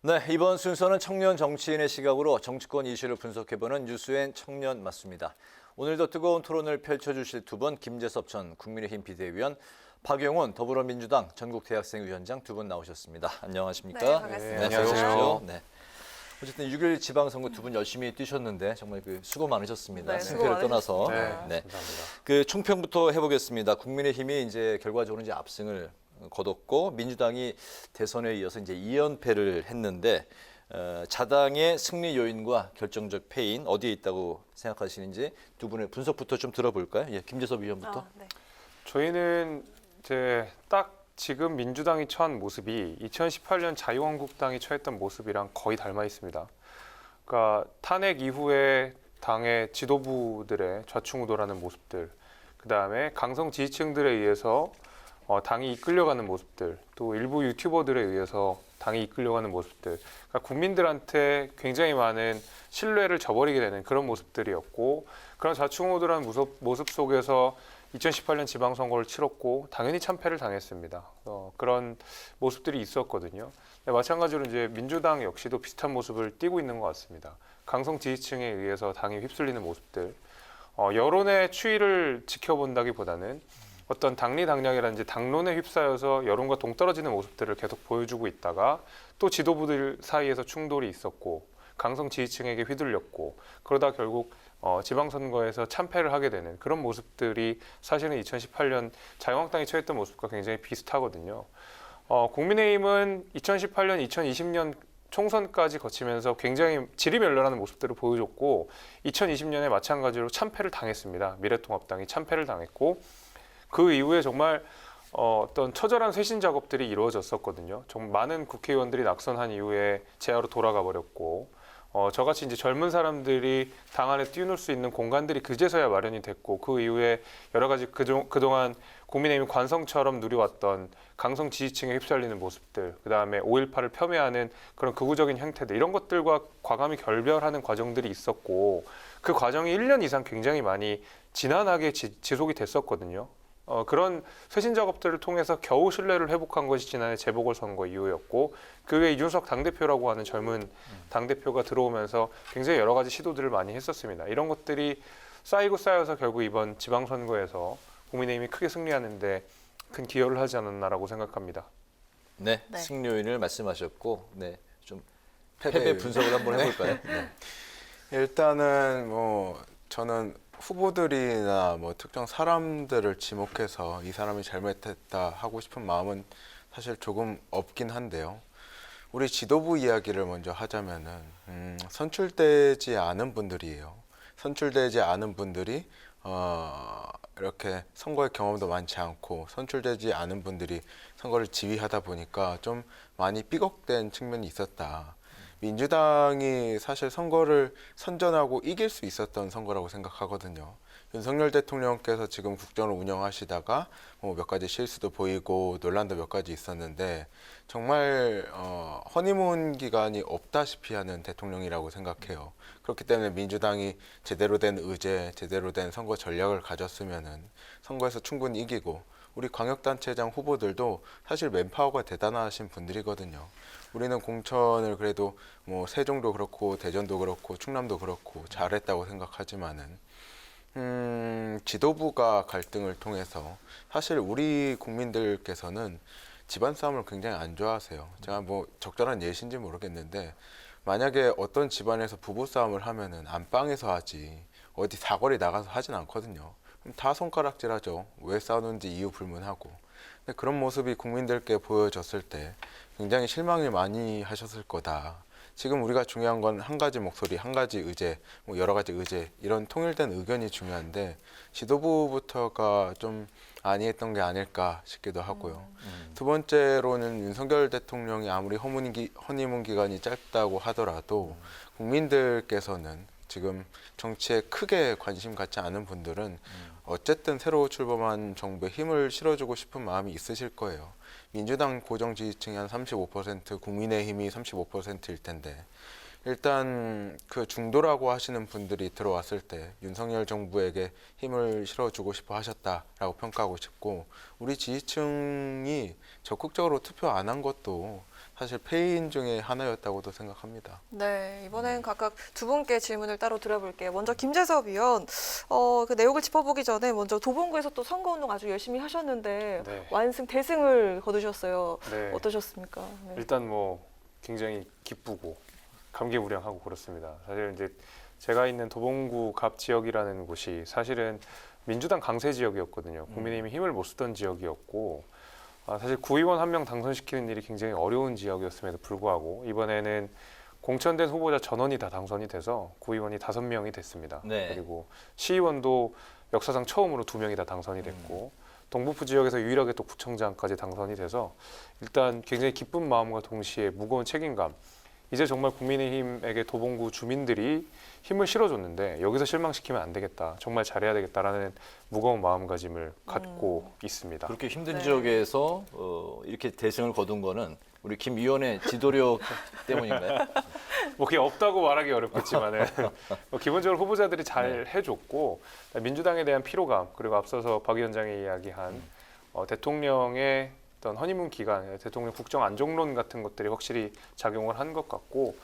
네, 이번 순서는 청년 정치인의 시각으로 정치권 이슈를 분석해보는 뉴스엔 청년 맞습니다. 오늘도 뜨거운 토론을 펼쳐주실 두 분, 김재섭 전 국민의힘 비대위원, 박용훈 더불어민주당 전국대학생위원장 두 분 나오셨습니다. 안녕하십니까? 네, 반갑습니다. 네, 안녕하세요. 네. 어쨌든 6.1 지방선거 두 분 열심히 뛰셨는데 정말 수고 많으셨습니다. 네, 승패를 수고 떠나서. 많으셨습니다. 네. 감사합니다. 총평부터 해보겠습니다. 국민의힘이 이제 결과적으로 이제 압승을 거뒀고 민주당이 대선에 이어서 이제 2연패를 했는데 자당의 승리 요인과 결정적 패인 어디에 있다고 생각하시는지 두 분의 분석부터 좀 들어볼까요? 예, 김재섭 위원부터. 네. 저희는 이제 딱 지금 민주당이 처한 모습이 2018년 자유한국당이 처했던 모습이랑 거의 닮아 있습니다. 그러니까 탄핵 이후에 당의 지도부들의 좌충우돌하는 모습들, 그 다음에 강성 지지층들에 의해서 당이 이끌려가는 모습들, 또 일부 유튜버들에 의해서 당이 이끌려가는 모습들, 그러니까 국민들한테 굉장히 많은 신뢰를 저버리게 되는 그런 모습들이었고, 그런 좌충우돌한 모습 속에서 2018년 지방선거를 치렀고 당연히 참패를 당했습니다. 그런 모습들이 있었거든요. 마찬가지로 이제 민주당 역시도 비슷한 모습을 띠고 있는 것 같습니다. 강성 지지층에 의해서 당이 휩쓸리는 모습들, 여론의 추이를 지켜본다기보다는 어떤 당리당략이라든지 당론에 휩싸여서 여론과 동떨어지는 모습들을 계속 보여주고 있다가 또 지도부들 사이에서 충돌이 있었고 강성 지지층에게 휘둘렸고 그러다 결국 지방선거에서 참패를 하게 되는 그런 모습들이 사실은 2018년 자유한국당이 처했던 모습과 굉장히 비슷하거든요. 국민의힘은 2018년, 2020년 총선까지 거치면서 굉장히 지리멸렬하는 모습들을 보여줬고 2020년에 마찬가지로 참패를 당했습니다. 미래통합당이 참패를 당했고 그 이후에 정말 어떤 처절한 쇄신 작업들이 이루어졌었거든요. 정말 많은 국회의원들이 낙선한 이후에 제야로 돌아가 버렸고 저같이 이제 젊은 사람들이 당 안에 뛰어놀 수 있는 공간들이 그제서야 마련이 됐고 그 이후에 여러 가지 그동안 국민의힘 관성처럼 누려왔던 강성 지지층에 휩쓸리는 모습들, 그다음에 5.18을 폄훼하는 그런 극우적인 형태들 이런 것들과 과감히 결별하는 과정들이 있었고 그 과정이 1년 이상 굉장히 많이 지난하게 지속이 됐었거든요. 그런 쇄신 작업들을 통해서 겨우 신뢰를 회복한 것이 지난해 재보궐선거 이후였고 그 외에 이준석 당대표라고 하는 젊은 당대표가 들어오면서 굉장히 여러 가지 시도들을 많이 했었습니다. 이런 것들이 쌓이고 쌓여서 결국 이번 지방선거에서 국민의힘이 크게 승리하는데 큰 기여를 하지 않았나라고 생각합니다. 네, 네. 승리 요인을 말씀하셨고, 네, 좀 패배 분석을 한번 해볼까요? 네. 일단은 저는 후보들이나 특정 사람들을 지목해서 이 사람이 잘못했다 하고 싶은 마음은 사실 조금 없긴 한데요. 우리 지도부 이야기를 먼저 하자면은 선출되지 않은 분들이에요. 선출되지 않은 분들이 이렇게 선거의 경험도 많지 않고 선출되지 않은 분들이 선거를 지휘하다 보니까 좀 많이 삐걱된 측면이 있었다. 민주당이 사실 선거를 선전하고 이길 수 있었던 선거라고 생각하거든요. 윤석열 대통령께서 지금 국정을 운영하시다가 몇 가지 실수도 보이고 논란도 몇 가지 있었는데 정말 허니문 기간이 없다시피 하는 대통령이라고 생각해요. 그렇기 때문에 민주당이 제대로 된 의제, 제대로 된 선거 전략을 가졌으면은 선거에서 충분히 이기고 우리 광역단체장 후보들도 사실 맨파워가 대단하신 분들이거든요. 우리는 공천을 그래도 세종도 그렇고 대전도 그렇고 충남도 그렇고 잘했다고 생각하지만은 지도부가 갈등을 통해서 사실 우리 국민들께서는 집안 싸움을 굉장히 안 좋아하세요. 제가 적절한 예시인지 모르겠는데 만약에 어떤 집안에서 부부 싸움을 하면은 안방에서 하지 어디 사거리 나가서 하진 않거든요. 그럼 다 손가락질하죠. 왜 싸우는지 이유 불문하고. 근데 그런 모습이 국민들께 보여졌을 때 굉장히 실망을 많이 하셨을 거다. 지금 우리가 중요한 건 한 가지 목소리, 한 가지 의제, 여러 가지 의제 이런 통일된 의견이 중요한데 지도부부터가 좀 아니했던 게 아닐까 싶기도 하고요. 두 번째로는 윤석열 대통령이 아무리 허니문 기간이 짧다고 하더라도 국민들께서는 지금 정치에 크게 관심 갖지 않은 분들은 어쨌든 새로 출범한 정부에 힘을 실어주고 싶은 마음이 있으실 거예요. 민주당 고정 지지층이 한 35%, 국민의힘이 35%일 텐데 일단 그 중도라고 하시는 분들이 들어왔을 때 윤석열 정부에게 힘을 실어주고 싶어 하셨다라고 평가하고 싶고 우리 지지층이 적극적으로 투표 안 한 것도 사실 패인 중에 하나였다고도 생각합니다. 네, 이번엔 각각 두 분께 질문을 따로 드려볼게요. 먼저 김재섭 위원, 그 내용을 짚어보기 전에 먼저 도봉구에서 또 선거운동 아주 열심히 하셨는데 네. 완승 대승을 거두셨어요. 네. 어떠셨습니까? 네. 일단 뭐 굉장히 기쁘고 감개무량하고 그렇습니다. 사실 이제 제가 있는 도봉구 갑 지역이라는 곳이 사실은 민주당 강세 지역이었거든요. 국민의힘이 힘을 못 쓰던 지역이었고 사실 구의원 한 명 당선시키는 일이 굉장히 어려운 지역이었음에도 불구하고 이번에는 공천된 후보자 전원이 다 당선이 돼서 구의원이 5명이 됐습니다. 네. 그리고 시의원도 역사상 처음으로 2명이 다 당선이 됐고 동북부 지역에서 유일하게 또 구청장까지 당선이 돼서 일단 굉장히 기쁜 마음과 동시에 무거운 책임감. 이제 정말 국민의힘에게 도봉구 주민들이 힘을 실어줬는데 여기서 실망시키면 안 되겠다. 정말 잘해야 되겠다라는 무거운 마음가짐을 갖고 있습니다. 그렇게 힘든 네. 지역에서 이렇게 대승을 거둔 거는 우리 김 위원의 지도력 때문인가요? 뭐 그게 없다고 말하기 어렵겠지만은 뭐 기본적으로 후보자들이 잘 네. 해줬고 민주당에 대한 피로감 그리고 앞서서 박 위원장이 이야기한 대통령의 어떤 허니문 기간, 대통령 국정 안정론 같은 것들이 확실히 작용을 한 것 같고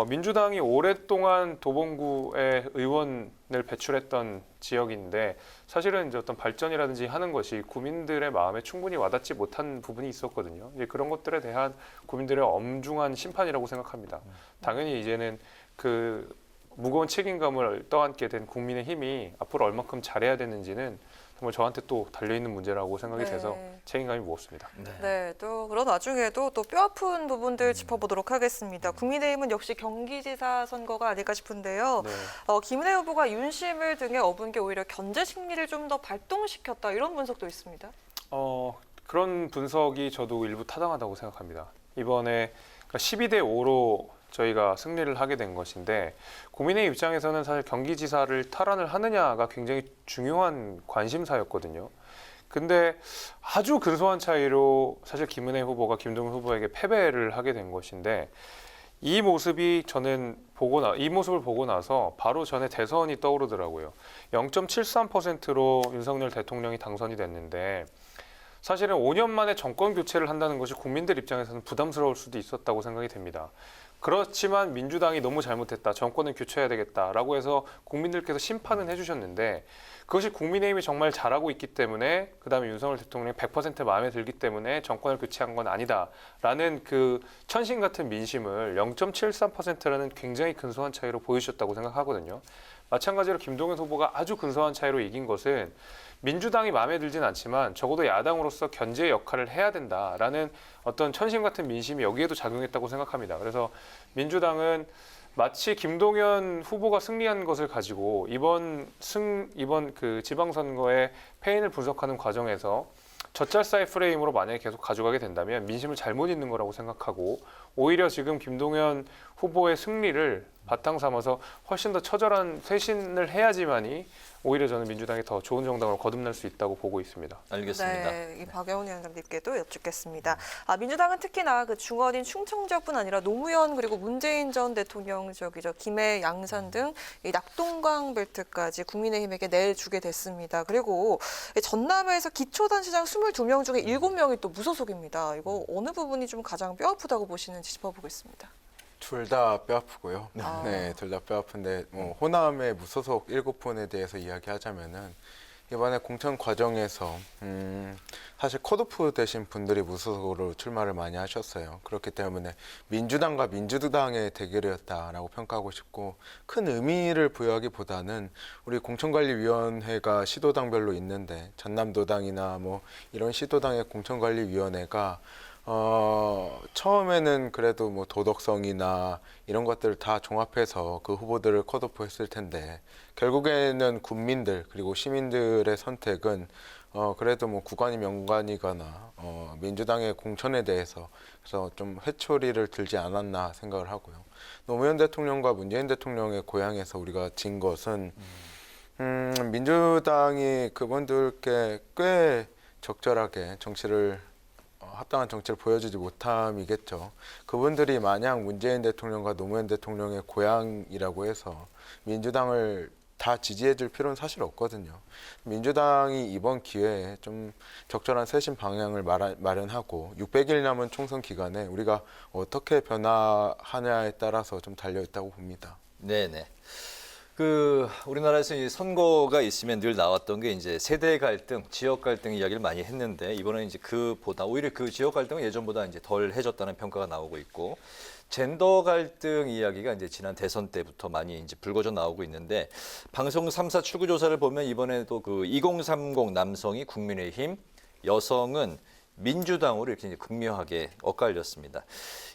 민주당이 오랫동안 도봉구에 의원을 배출했던 지역인데 사실은 이제 어떤 발전이라든지 하는 것이 국민들의 마음에 충분히 와닿지 못한 부분이 있었거든요. 이제 그런 것들에 대한 국민들의 엄중한 심판이라고 생각합니다. 당연히 이제는 그 무거운 책임감을 떠안게 된 국민의힘이 앞으로 얼마큼 잘해야 되는지는 정말 저한테 또 달려있는 문제라고 생각이 네. 돼서 책임감이 무겁습니다. 네, 또 그런 와중에도 또 뼈아픈 부분들 짚어보도록 하겠습니다. 국민의힘은 역시 경기지사 선거가 아닐까 싶은데요. 네. 김은혜 후보가 윤심을 등에 업은 게 오히려 견제 심리를 좀 더 발동시켰다 이런 분석도 있습니다. 그런 분석이 저도 일부 타당하다고 생각합니다. 이번에 12대 5로 저희가 승리를 하게 된 것인데 국민의 입장에서는 사실 경기지사를 탈환을 하느냐가 굉장히 중요한 관심사였거든요. 근데 아주 근소한 차이로 사실 김은혜 후보가 김동연 후보에게 패배를 하게 된 것인데 이 모습이 저는 이 모습을 보고 나서 바로 전에 대선이 떠오르더라고요. 0.73%로 윤석열 대통령이 당선이 됐는데 사실은 5년 만에 정권 교체를 한다는 것이 국민들 입장에서는 부담스러울 수도 있었다고 생각이 됩니다. 그렇지만 민주당이 너무 잘못했다. 정권을 교체해야 되겠다라고 해서 국민들께서 심판은 해주셨는데 그것이 국민의힘이 정말 잘하고 있기 때문에 그다음에 윤석열 대통령이 100% 마음에 들기 때문에 정권을 교체한 건 아니다라는 그 천신 같은 민심을 0.73%라는 굉장히 근소한 차이로 보여주셨다고 생각하거든요. 마찬가지로 김동연 후보가 아주 근소한 차이로 이긴 것은 민주당이 마음에 들진 않지만 적어도 야당으로서 견제 역할을 해야 된다라는 어떤 천심 같은 민심이 여기에도 작용했다고 생각합니다. 그래서 민주당은 마치 김동연 후보가 승리한 것을 가지고 이번 그 지방선거의 패인을 분석하는 과정에서 젖잘싸의 프레임으로 만약에 계속 가져가게 된다면 민심을 잘못 읽는 거라고 생각하고 오히려 지금 김동연 후보의 승리를 바탕 삼아서 훨씬 더 처절한 쇄신을 해야지만이 오히려 저는 민주당이 더 좋은 정당으로 거듭날 수 있다고 보고 있습니다. 알겠습니다. 네, 이 박영훈 위원장님께도 여쭙겠습니다. 민주당은 특히나 그 중원인 충청 지역뿐 아니라 노무현 그리고 문재인 전 대통령 지역이죠. 김해, 양산 등 이 낙동강 벨트까지 국민의힘에게 내주게 됐습니다. 그리고 전남에서 기초단체장 22명 중에 7명이 또 무소속입니다. 이거 어느 부분이 좀 가장 뼈아프다고 보시는지 짚어보겠습니다. 둘 다 뼈아프고요. 아. 네, 둘 다 뼈아픈데 호남의 무소속 7분에 대해서 이야기하자면은 이번에 공천 과정에서 사실 컷오프 되신 분들이 무소속으로 출마를 많이 하셨어요. 그렇기 때문에 민주당과 민주당의 대결이었다라고 평가하고 싶고 큰 의미를 부여하기보다는 우리 공천관리위원회가 시도당별로 있는데 전남도당이나 뭐 이런 시도당의 공천관리위원회가 처음에는 그래도 뭐 도덕성이나 이런 것들을 다 종합해서 그 후보들을 컷오프 했을 텐데 결국에는 국민들 그리고 시민들의 선택은 그래도 뭐 구관이 명관이거나 민주당의 공천에 대해서 그래서 좀 회초리를 들지 않았나 생각을 하고요. 노무현 대통령과 문재인 대통령의 고향에서 우리가 진 것은 민주당이 그분들께 꽤 적절하게 합당한 정치를 보여주지 못함이겠죠. 그분들이 만약 문재인 대통령과 노무현 대통령의 고향이라고 해서 민주당을 다 지지해줄 필요는 사실 없거든요. 민주당이 이번 기회에 좀 적절한 쇄신 방향을 마련하고 600일 남은 총선 기간에 우리가 어떻게 변화하냐에 따라서 좀 달려 있다고 봅니다. 네네. 우리나라에서 이 선거가 있으면 늘 나왔던 게 이제 세대 갈등, 지역 갈등 이야기를 많이 했는데 이번에 이제 그보다 오히려 그 지역 갈등은 예전보다 이제 덜 해졌다는 평가가 나오고 있고 젠더 갈등 이야기가 이제 지난 대선 때부터 많이 이제 불거져 나오고 있는데 방송 3사 출구 조사를 보면 이번에도 2030 남성이 국민의힘, 여성은 민주당으로 이렇게 이제 극명하게 엇갈렸습니다.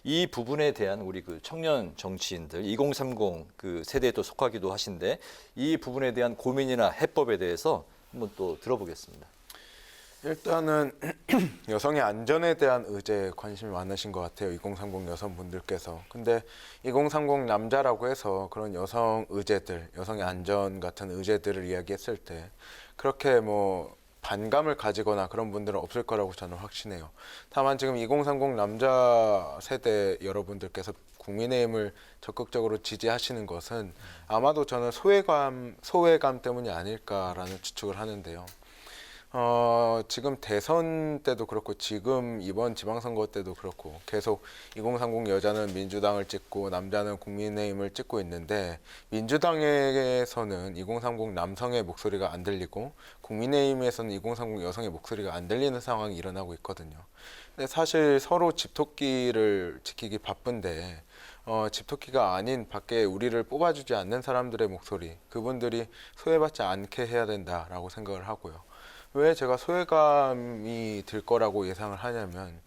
이 부분에 대한 우리 청년 정치인들 2030 세대에 또 속하기도 하신데 이 부분에 대한 고민이나 해법에 대해서 한번 또 들어보겠습니다. 일단은 여성의 안전에 대한 의제에 관심이 많으신 것 같아요. 2030 여성분들께서. 근데 2030 남자라고 해서 그런 여성 의제들, 여성의 안전 같은 의제들을 이야기했을 때 그렇게 반감을 가지거나 그런 분들은 없을 거라고 저는 확신해요. 다만 지금 2030 남자 세대 여러분들께서 국민의힘을 적극적으로 지지하시는 것은 아마도 저는 소외감 때문이 아닐까라는 추측을 하는데요. 지금 대선 때도 그렇고 지금 이번 지방선거 때도 그렇고 계속 2030 여자는 민주당을 찍고 남자는 국민의힘을 찍고 있는데 민주당에서는 2030 남성의 목소리가 안 들리고 국민의힘에서는 2030 여성의 목소리가 안 들리는 상황이 일어나고 있거든요. 근데 사실 서로 집토끼를 지키기 바쁜데 집토끼가 아닌 밖에 우리를 뽑아주지 않는 사람들의 목소리, 그분들이 소외받지 않게 해야 된다라고 생각을 하고요. 왜 제가 소외감이 들 거라고 예상을 하냐면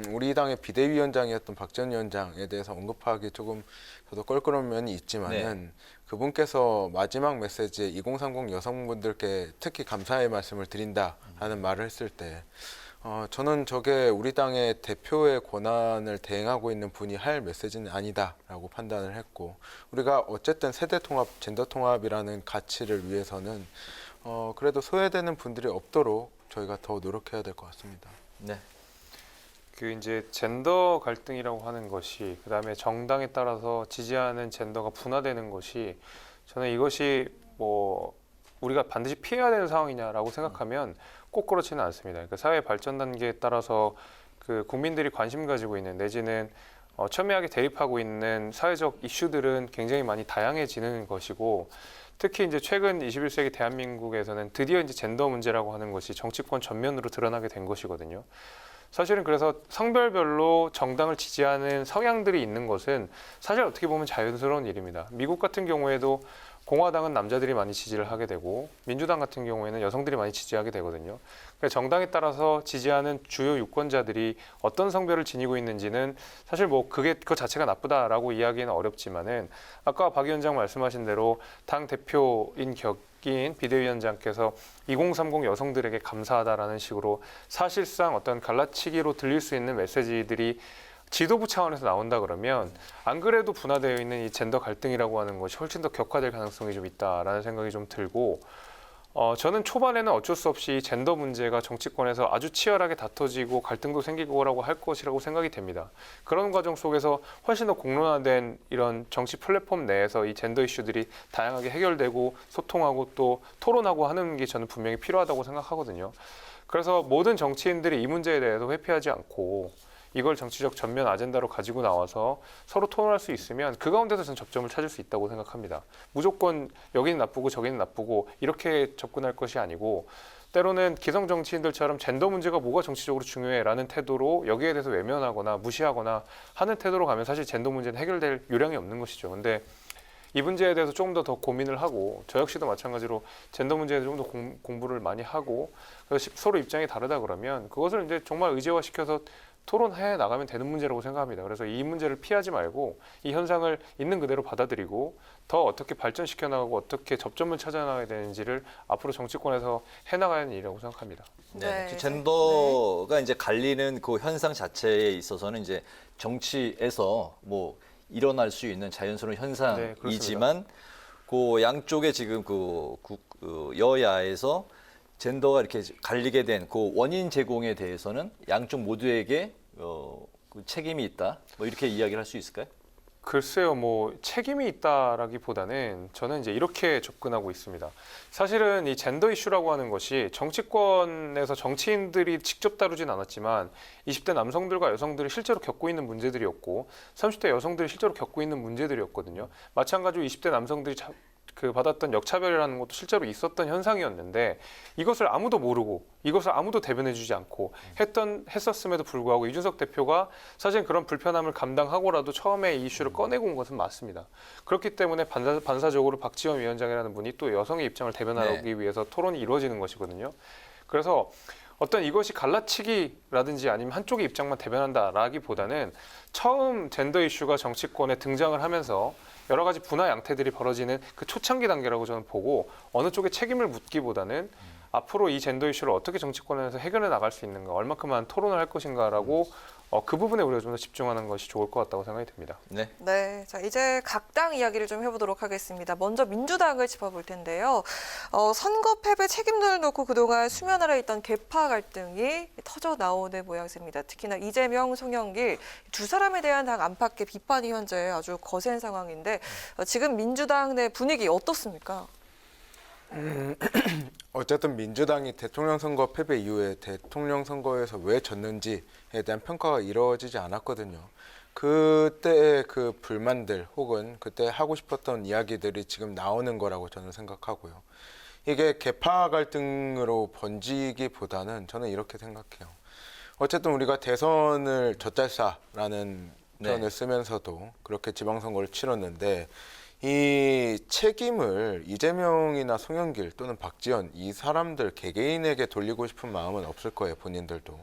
우리 당의 비대위원장이었던 박 전 위원장에 대해서 언급하기 조금 저도 껄끄러운 면이 있지만은 그분께서 마지막 메시지에 2030 여성분들께 특히 감사의 말씀을 드린다라는 말을 했을 때 저는 저게 우리 당의 대표의 권한을 대행하고 있는 분이 할 메시지는 아니다라고 판단을 했고 우리가 어쨌든 세대 통합, 젠더 통합이라는 가치를 위해서는 그래도 소외되는 분들이 없도록 저희가 더 노력해야 될 것 같습니다. 네. 이제 젠더 갈등이라고 하는 것이 그다음에 정당에 따라서 지지하는 젠더가 분화되는 것이 저는 이것이 우리가 반드시 피해야 되는 상황이냐라고 생각하면 꼭 그렇지는 않습니다. 그러니까 사회 발전 단계에 따라서 국민들이 관심 가지고 있는 내지는 첨예하게 대립하고 있는 사회적 이슈들은 굉장히 많이 다양해지는 것이고 특히 이제 최근 21세기 대한민국에서는 드디어 이제 젠더 문제라고 하는 것이 정치권 전면으로 드러나게 된 것이거든요. 사실은 그래서 성별별로 정당을 지지하는 성향들이 있는 것은 사실 어떻게 보면 자연스러운 일입니다. 미국 같은 경우에도 공화당은 남자들이 많이 지지를 하게 되고 민주당 같은 경우에는 여성들이 많이 지지하게 되거든요. 그러니까 정당에 따라서 지지하는 주요 유권자들이 어떤 성별을 지니고 있는지는 사실 그거 자체가 나쁘다라고 이야기는 어렵지만은 아까 박 위원장 말씀하신 대로 당 대표인 격인 비대위원장께서 2030 여성들에게 감사하다라는 식으로 사실상 어떤 갈라치기로 들릴 수 있는 메시지들이 지도부 차원에서 나온다 그러면 안 그래도 분화되어 있는 이 젠더 갈등이라고 하는 것이 훨씬 더 격화될 가능성이 좀 있다라는 생각이 좀 들고 저는 초반에는 어쩔 수 없이 젠더 문제가 정치권에서 아주 치열하게 다퉈지고 갈등도 생기고라고 할 것이라고 생각이 됩니다. 그런 과정 속에서 훨씬 더 공론화된 이런 정치 플랫폼 내에서 이 젠더 이슈들이 다양하게 해결되고 소통하고 또 토론하고 하는 게 저는 분명히 필요하다고 생각하거든요. 그래서 모든 정치인들이 이 문제에 대해서 회피하지 않고 이걸 정치적 전면 아젠다로 가지고 나와서 서로 토론할 수 있으면 그 가운데서 저는 접점을 찾을 수 있다고 생각합니다. 무조건 여기는 나쁘고 저기는 나쁘고 이렇게 접근할 것이 아니고 때로는 기성 정치인들처럼 젠더 문제가 뭐가 정치적으로 중요해라는 태도로 여기에 대해서 외면하거나 무시하거나 하는 태도로 가면 사실 젠더 문제는 해결될 요량이 없는 것이죠. 근데 이 문제에 대해서 조금 더 고민을 하고 저 역시도 마찬가지로 젠더 문제에 좀 더 공부를 많이 하고 서로 입장이 다르다 그러면 그것을 이제 정말 의제화시켜서 토론해 나가면 되는 문제라고 생각합니다. 그래서 이 문제를 피하지 말고 이 현상을 있는 그대로 받아들이고 더 어떻게 발전시켜 나가고 어떻게 접점을 찾아 나가야 되는지를 앞으로 정치권에서 해나가야 하는 일이라고 생각합니다. 네. 네. 젠더가 이제 갈리는 그 현상 자체에 있어서는 이제 정치에서 일어날 수 있는 자연스러운 현상이지만 그 양쪽에 지금 여야에서 젠더가 이렇게 갈리게 된 그 원인 제공에 대해서는 양쪽 모두에게 그 책임이 있다. 이렇게 이야기를 할 수 있을까요? 글쎄요, 뭐 책임이 있다라기보다는 저는 이제 이렇게 접근하고 있습니다. 사실은 이 젠더 이슈라고 하는 것이 정치권에서 정치인들이 직접 다루진 않았지만 20대 남성들과 여성들이 실제로 겪고 있는 문제들이었고 30대 여성들이 실제로 겪고 있는 문제들이었거든요. 마찬가지로 20대 남성들이 받았던 역차별이라는 것도 실제로 있었던 현상이었는데 이것을 아무도 모르고 이것을 아무도 대변해주지 않고 했었음에도 불구하고 이준석 대표가 사실 그런 불편함을 감당하고라도 처음에 이 이슈를 꺼내고 온 것은 맞습니다. 그렇기 때문에 반사적으로 박지원 위원장이라는 분이 또 여성의 입장을 대변하기 위해서 토론이 이루어지는 것이거든요. 그래서 어떤 이것이 갈라치기라든지 아니면 한쪽의 입장만 대변한다라기보다는 처음 젠더 이슈가 정치권에 등장을 하면서 여러 가지 분화 양태들이 벌어지는 그 초창기 단계라고 저는 보고 어느 쪽에 책임을 묻기보다는 앞으로 이 젠더 이슈를 어떻게 정치권에서 해결해 나갈 수 있는가, 얼마큼만 토론을 할 것인가라고 그 부분에 우리가 좀 더 집중하는 것이 좋을 것 같다고 생각이 듭니다. 네. 네, 자 이제 각 당 이야기를 좀 해보도록 하겠습니다. 먼저 민주당을 짚어볼 텐데요. 선거 패배 책임론을 놓고 그동안 수면 아래 있던 계파 갈등이 터져 나오는 모양새입니다. 특히나 이재명, 송영길 두 사람에 대한 당 안팎의 비판이 현재 아주 거센 상황인데 지금 민주당 내 분위기 어떻습니까? 어쨌든 민주당이 대통령 선거 패배 이후에 대통령 선거에서 왜 졌는지에 대한 평가가 이루어지지 않았거든요. 그때의 그 불만들 혹은 그때 하고 싶었던 이야기들이 지금 나오는 거라고 저는 생각하고요. 이게 계파 갈등으로 번지기보다는 저는 이렇게 생각해요. 어쨌든 우리가 대선을 젖잘싸라는 표현을 쓰면서도 그렇게 지방선거를 치렀는데 이 책임을 이재명이나 송영길 또는 박지원 이 사람들 개개인에게 돌리고 싶은 마음은 없을 거예요, 본인들도.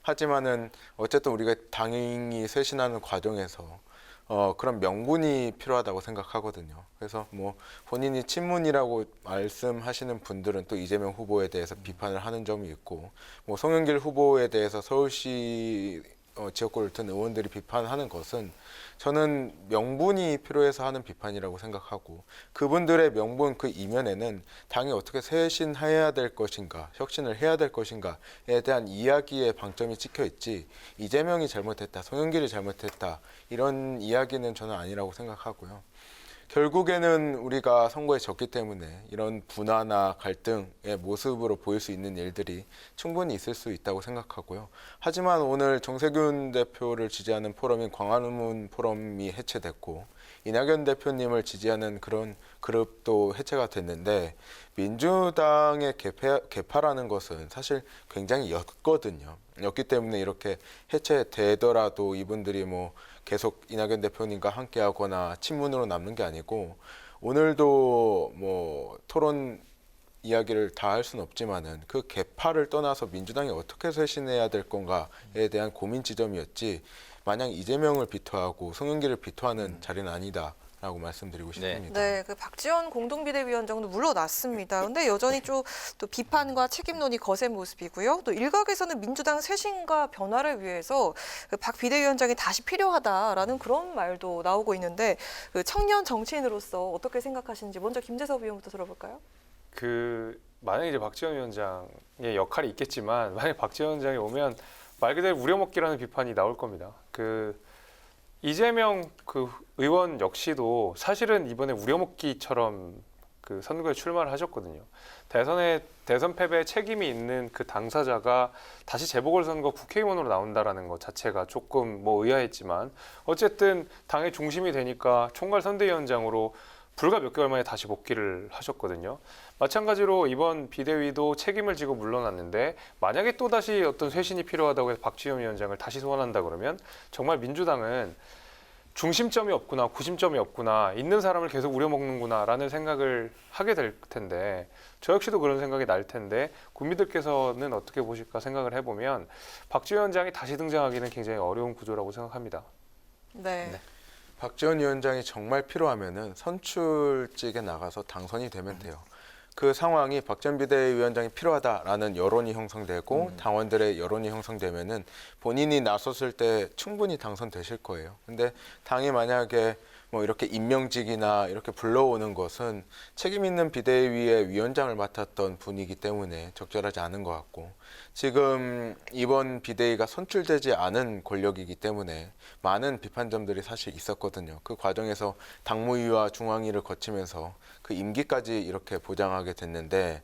하지만은 어쨌든 우리가 당이 쇄신하는 과정에서 그런 명분이 필요하다고 생각하거든요. 그래서 뭐 본인이 친문이라고 말씀하시는 분들은 또 이재명 후보에 대해서 비판을 하는 점이 있고, 뭐 송영길 후보에 대해서 서울시 지역구를 든 의원들이 비판하는 것은 저는 명분이 필요해서 하는 비판이라고 생각하고, 그분들의 명분 그 이면에는 당이 어떻게 쇄신해야 될 것인가, 혁신을 해야 될 것인가에 대한 이야기에 방점이 찍혀 있지, 이재명이 잘못했다, 송영길이 잘못했다 이런 이야기는 저는 아니라고 생각하고요. 결국에는 우리가 선거에 졌기 때문에 이런 분화나 갈등의 모습으로 보일 수 있는 일들이 충분히 있을 수 있다고 생각하고요. 하지만 오늘 정세균 대표를 지지하는 포럼인 광화문 포럼이 해체됐고 이낙연 대표님을 지지하는 그런 그룹도 해체가 됐는데, 민주당의 개파라는 것은 사실 굉장히 였거든요. 였기 때문에 이렇게 해체되더라도 이분들이 뭐 계속 이낙연 대표님과 함께하거나 친문으로 남는 게 아니고, 오늘도 뭐 토론 이야기를 다 할 수는 없지만은 그 개파를 떠나서 민주당이 어떻게 쇄신해야 될 건가에 대한 고민 지점이었지, 마냥 이재명을 비토하고 송영길을 비토하는 자리는 아니다라고 말씀드리고 싶습니다. 네, 그 박지원 공동비대위원장도 물러났습니다. 근데 여전히 좀 또 비판과 책임론이 거센 모습이고요. 또 일각에서는 민주당 쇄신과 변화를 위해서 그 박 비대위원장이 다시 필요하다라는 그런 말도 나오고 있는데, 그 청년 정치인으로서 어떻게 생각하시는지 먼저 김재섭 의원부터 들어볼까요? 만약에 이제 박지원 위원장의 역할이 있겠지만, 만약에 박지원 위원장이 오면 말 그대로 우려먹기라는 비판이 나올 겁니다. 이재명 의원 역시도 사실은 이번에 우려먹기처럼 선거에 출마를 하셨거든요. 대선 패배에 책임이 있는 그 당사자가 다시 재보궐선거 국회의원으로 나온다라는 것 자체가 조금 의아했지만, 어쨌든 당의 중심이 되니까 총괄 선대위원장으로 불과 몇 개월 만에 다시 복귀를 하셨거든요. 마찬가지로 이번 비대위도 책임을 지고 물러났는데, 만약에 또다시 어떤 쇄신이 필요하다고 해서 박지원 위원장을 다시 소환한다 그러면 정말 민주당은 중심점이 없구나, 구심점이 없구나, 있는 사람을 계속 우려먹는구나 라는 생각을 하게 될 텐데, 저 역시도 그런 생각이 날 텐데 국민들께서는 어떻게 보실까 생각을 해보면 박지원 위원장이 다시 등장하기는 굉장히 어려운 구조라고 생각합니다. 네. 박지원 위원장이 정말 필요하면은 선출직에 나가서 당선이 되면 돼요. 그 상황이 박지원 비대위원장이 필요하다라는 여론이 형성되고 당원들의 여론이 형성되면은 본인이 나섰을 때 충분히 당선되실 거예요. 근데 당이 만약에 뭐 이렇게 임명직이나 이렇게 불러오는 것은 책임 있는 비대위의 위원장을 맡았던 분이기 때문에 적절하지 않은 것 같고, 지금 이번 비대위가 선출되지 않은 권력이기 때문에 많은 비판점들이 사실 있었거든요. 그 과정에서 당무위와 중앙위를 거치면서 그 임기까지 이렇게 보장하게 됐는데,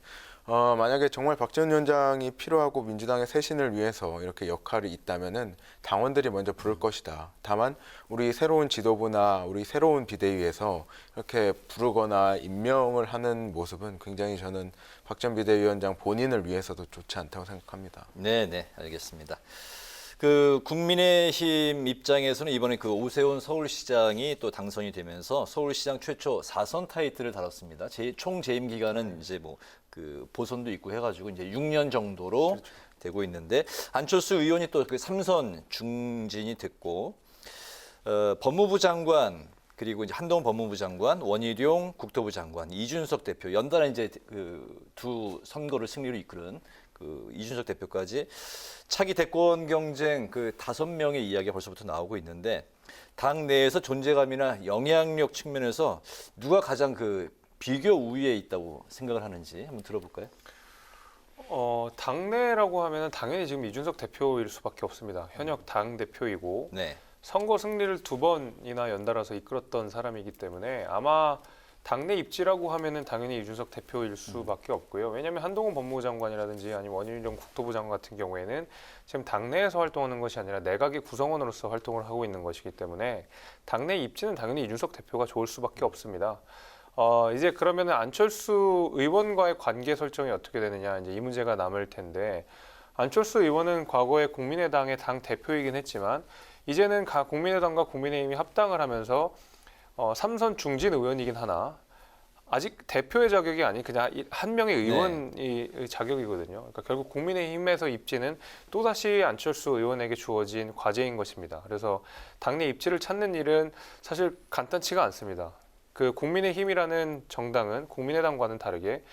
만약에 정말 박 전 위원장이 필요하고 민주당의 쇄신을 위해서 이렇게 역할이 있다면은 당원들이 먼저 부를 것이다. 다만 우리 새로운 지도부나 우리 새로운 비대위에서 이렇게 부르거나 임명을 하는 모습은 굉장히 저는 박 전 비대위원장 본인을 위해서도 좋지 않다고 생각합니다. 네, 알겠습니다. 그 국민의힘 입장에서는 이번에 그 오세훈 서울시장이 또 당선이 되면서 서울시장 최초 4선 타이틀을 달았습니다. 총 재임 기간은 이제 뭐 그 보선도 있고 해가지고 이제 6년 정도로 되고 있는데, 안철수 의원이 또 그 3선 중진이 됐고, 법무부 장관, 그리고 이제 한동훈 법무부 장관, 원희룡 국토부 장관, 이준석 대표, 연달아 이제 그 두 선거를 승리로 이끄는 그 이준석 대표까지 차기 대권 경쟁 그 5명의 이야기가 벌써부터 나오고 있는데, 당 내에서 존재감이나 영향력 측면에서 누가 가장 그 비교 우위에 있다고 생각을 하는지 한번 들어볼까요? 당내라고 하면은 당연히 지금 이준석 대표일 수밖에 없습니다. 현역 당 대표이고 네. 선거 승리를 2번이나 연달아서 이끌었던 사람이기 때문에 아마 당내 입지라고 하면은 당연히 이준석 대표일 수밖에 없고요. 왜냐하면 한동훈 법무부 장관이라든지 아니면 원희룡 국토부 장관 같은 경우에는 지금 당내에서 활동하는 것이 아니라 내각의 구성원으로서 활동을 하고 있는 것이기 때문에 당내 입지는 당연히 이준석 대표가 좋을 수밖에 없습니다. 이제 그러면은 안철수 의원과의 관계 설정이 어떻게 되느냐, 이제 이 문제가 남을 텐데, 안철수 의원은 과거에 국민의당의 당 대표이긴 했지만 이제는 국민의당과 국민의힘이 합당을 하면서 3선 중진 의원이긴 하나 아직 대표의 자격이 아닌 그냥 한 명의 의원의 자격이거든요. 그러니까 결국 국민의힘에서 입지는 또다시 안철수 의원에게 주어진 과제인 것입니다. 그래서 당내 입지를 찾는 일은 사실 간단치가 않습니다. 그 국민의힘이라는 정당은 국민의당과는 다르게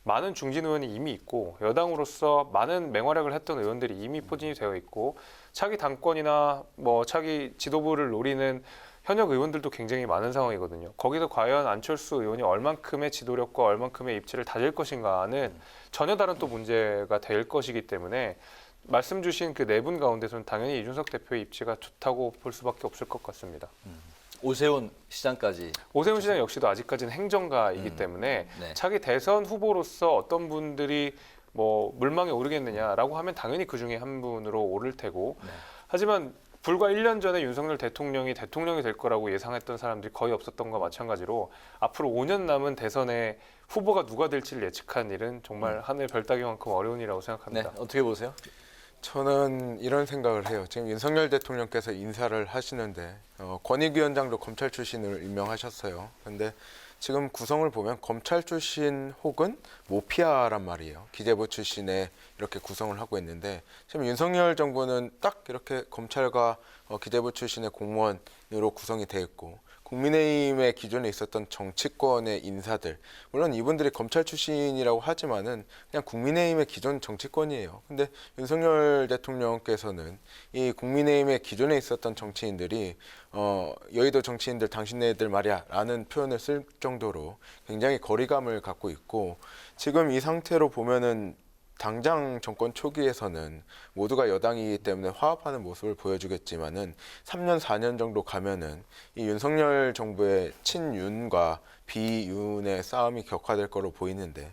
많은 중진 의원이 이미 있고 여당으로서 많은 맹활약을 했던 의원들이 이미 포진이 되어 있고 차기 당권이나 뭐 차기 지도부를 노리는 현역 의원들도 굉장히 많은 상황이거든요. 거기서 과연 안철수 의원이 얼만큼의 지도력과 얼만큼의 입지를 다질 것인가는 전혀 다른 또 문제가 될 것이기 때문에 말씀 주신 그 네 분 가운데서는 당연히 이준석 대표의 입지가 좋다고 볼 수밖에 없을 것 같습니다. 오세훈 시장까지. 오세훈 시장 역시도 아직까지는 행정가이기 때문에 네. 차기 대선 후보로서 어떤 분들이 뭐 물망에 오르겠느냐라고 하면 당연히 그 중에 한 분으로 오를 테고, 하지만 불과 1년 전에 윤석열 대통령이 될 거라고 예상했던 사람들이 거의 없었던 것과 마찬가지로 앞으로 5년 남은 대선에 후보가 누가 될지를 예측한 일은 정말 하늘 별 따기만큼 어려운 일이라고 네, 생각합니다. 어떻게 보세요? 저는 이런 생각을 해요. 지금 윤석열 대통령께서 인사를 하시는데 권익위원장도 검찰 출신을 임명하셨어요. 근데 지금 구성을 보면 검찰 출신 혹은 모피아란 말이에요. 기재부 출신에 이렇게 구성을 하고 있는데, 지금 윤석열 정부는 딱 이렇게 검찰과 기재부 출신의 공무원으로 구성이 돼 있고, 국민의힘의 기존에 있었던 정치권의 인사들, 물론 이분들이 검찰 출신이라고 하지만은 그냥 국민의힘의 기존 정치권이에요. 근데 윤석열 대통령께서는 이 국민의힘의 기존에 있었던 정치인들이 여의도 정치인들 당신네들 말이야 라는 표현을 쓸 정도로 굉장히 거리감을 갖고 있고, 지금 이 상태로 보면은 당장 정권 초기에서는 모두가 여당이기 때문에 화합하는 모습을 보여주겠지만은 3년, 4년 정도 가면은 이 윤석열 정부의 친윤과 비윤의 싸움이 격화될 거로 보이는데,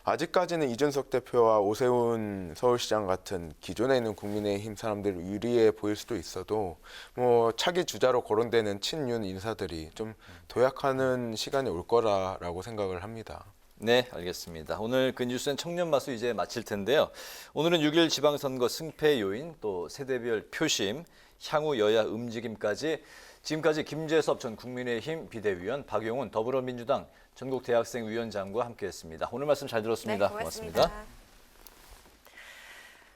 아직까지는 이준석 대표와 오세훈 서울시장 같은 기존에 있는 국민의힘 사람들 유리해 보일 수도 있어도 뭐 차기 주자로 거론되는 친윤 인사들이 좀 도약하는 시간이 올 거라고 생각을 합니다. 네, 알겠습니다. 오늘 그 뉴스엔 청년 마수 이제 마칠 텐데요. 오늘은 6.1 지방선거 승패 요인, 또 세대별 표심, 향후 여야 움직임까지 지금까지 김재섭 전 국민의힘 비대위원, 박용훈 더불어민주당 전국대학생위원장과 함께했습니다. 오늘 말씀 잘 들었습니다. 네, 고맙습니다.